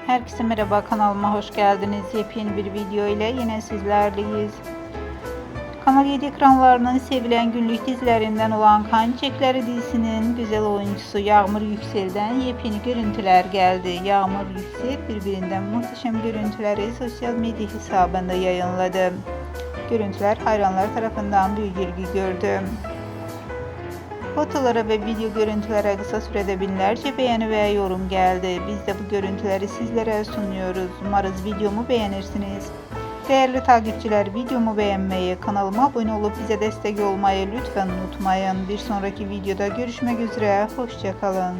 Herkese merhaba, kanalıma hoş geldiniz. Yepyeni bir video ile yine sizlerleyiz. Kanal 7 ekranlarının sevilen günlük dizilerinden olan Kan Çiçekleri dizisinin güzel oyuncusu Yağmur Yüksel'den yepyeni görüntüler geldi. Yağmur Yüksel birbirinden muhteşem görüntüleri sosyal medya hesabında yayınladı. Görüntüler hayranlar tarafından büyük ilgi gördü. Fotolara ve video görüntülere kısa sürede binlerce beğeni ve yorum geldi. Biz de bu görüntüleri sizlere sunuyoruz. Umarız videomu beğenirsiniz. Değerli takipçiler, videomu beğenmeyi, kanalıma abone olup bize destek olmayı lütfen unutmayın. Bir sonraki videoda görüşmek üzere. Hoşça kalın.